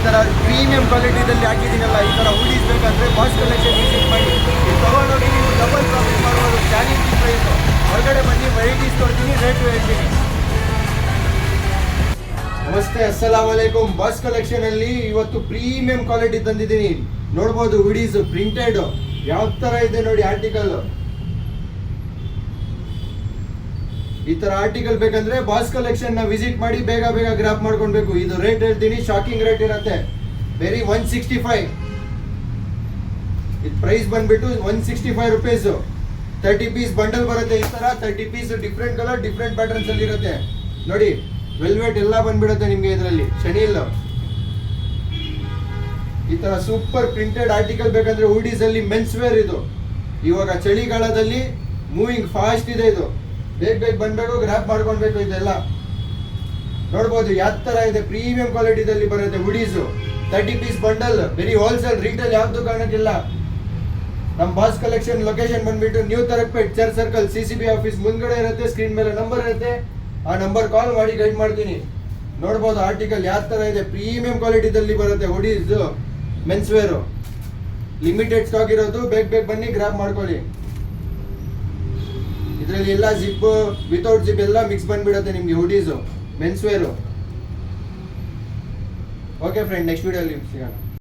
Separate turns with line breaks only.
ಥರ ಪ್ರೀಮಿಯಂ ಕ್ವಾಲಿಟಿದಲ್ಲಿ ಹಾಕಿದ್ದೀನಲ್ಲ, ಈ ಥರ ಹುಡೀಸ್ ಬೇಕಂದರೆ ಬಾಸ್ ಕಲೆಕ್ಷನ್ ವಿಸಿಟ್ ಮಾಡಿ. ಇದು ತೊಗೊಂಡೋಗಿ ನೀವು ಡಬಲ್ ಪ್ರಾಫಿಟ್ ಮಾಡ್ಬೋದು. Challenging price. ಹೊರಗಡೆ ಬನ್ನಿ, ವೆರೈಟೀಸ್ ಕೊಡ್ತೀನಿ, ರೇಟು ಹೇಳ್ತೀನಿ. ನಮಸ್ತೆ, ಅಸ್ಸಲಾಮ್ ವಲೈಕುಮ್. ಬಾಸ್ ಕಲೆಕ್ಷನ್ ಅಲ್ಲಿ ಇವತ್ತು ಪ್ರೀಮಿಯಂ ಕ್ವಾಲಿಟಿ ತಂದಿದ್ದೀನಿ. ನೋಡ್ಬೋದು ಹುಡೀಸ್ ಪ್ರಿಂಟೆಡ್ ಯಾವ ತರ ಇದೆ ನೋಡಿ. ಆರ್ಟಿಕಲ್ ಈ ತರ ಆರ್ಟಿಕಲ್ ಬೇಕಂದ್ರೆ ಬಾಸ್ ಕಲೆಕ್ಷನ್ ನ ವಿಸಿಟ್ ಮಾಡಿ, ಬೇಗ ಬೇಗ ಗ್ರಾಪ್ ಮಾಡ್ಕೊಳ್ಬೇಕು. ಇದು ರೇಟ್ ಹೇಳ್ತೀನಿ, ಶಾಕಿಂಗ್ ರೇಟ್ ಇರುತ್ತೆ. ವೆರಿ 165. ಇದು ಪ್ರೈಸ್ ಬಂದ್ಬಿಟ್ಟು 165 ರುಪೀಸ್. 30 ಪೀಸ್ ಬಂಡಲ್ ಬರುತ್ತೆ. ಈ ತರ 30 piece different colour different patterns ಅಲ್ಲಿ ಇರುತ್ತೆ ನೋಡಿ. ವೆಲ್ವೆಟ್ ಎಲ್ಲ ಬಂದ್ಬಿಡುತ್ತೆ ನಿಮ್ಗೆ ಇದರಲ್ಲಿ. ಶನಿಲ್ ಈ ತರ ಸೂಪರ್ ಪ್ರಿಂಟೆಡ್ ಆರ್ಟಿಕಲ್ ಬೇಕಂದ್ರೆ ಹುಡೀಸ್ ಅಲ್ಲಿ ಮೆನ್ಸ್ ವೇರ್. ಇದು ಇವಾಗ ಚಳಿಗಾಲದಲ್ಲಿ ಮೂವಿಂಗ್ ಫಾಸ್ಟ್ ಇದೆ. ಇದು ಬೇಗ ಬೇಗ ಬಂದ್ಬೇಕು, ಗ್ರಾಪ್ ಮಾಡ್ಕೊಳ್ಬೇಕು. ಇದೆಲ್ಲ ನೋಡ್ಬೋದು ಯಾವ ತರ ಇದೆ. ಪ್ರೀಮಿಯಂ ಕ್ವಾಲಿಟಿದಲ್ಲಿ ಬರುತ್ತೆ hoodies. 30 piece bundle. Very wholesale, retail ಯಾವ್ದು ಕಾರಣಕ್ಕಿಲ್ಲ. ನಮ್ಮ ಬಾಸ್ ಕಲೆಕ್ಷನ್ ಲೊಕೇಶನ್ ಬಂದ್ಬಿಟ್ಟು new Tharagupet, church circle, CCB office ಮುಂದ್ಗಡೆ ಇರುತ್ತೆ. ಸ್ಕ್ರೀನ್ ಮೇಲೆ ನಂಬರ್ ಇರುತ್ತೆ, ಆ ನಂಬರ್ ಕಾಲ್ ಮಾಡಿ ಗೈಡ್ ಮಾಡ್ತೀನಿ. ನೋಡ್ಬೋದು ಆರ್ಟಿಕಲ್ ಯಾವ ತರ ಇದೆ. ಪ್ರೀಮಿಯಂ ಕ್ವಾಲಿಟಿದಲ್ಲಿ ಬರುತ್ತೆ hoodies men's wear. Limited stock ಇರೋದು. ಬೇಗ ಬೇಗ ಬನ್ನಿ, ಗ್ರಾಪ್ ಮಾಡ್ಕೊಳ್ಳಿ. ಇದರಲ್ಲಿ ಎಲ್ಲ ಜಿಪ್, ವಿತೌಟ್ ಜಿಪ್ ಎಲ್ಲ ಮಿಕ್ಸ್ ಬಂದ್ಬಿಡುತ್ತೆ ನಿಮ್ಗೆ hoodies men's wear. Okay friend, next ವಿಡಿಯೋಲಿ ಸಿಗೋಣ.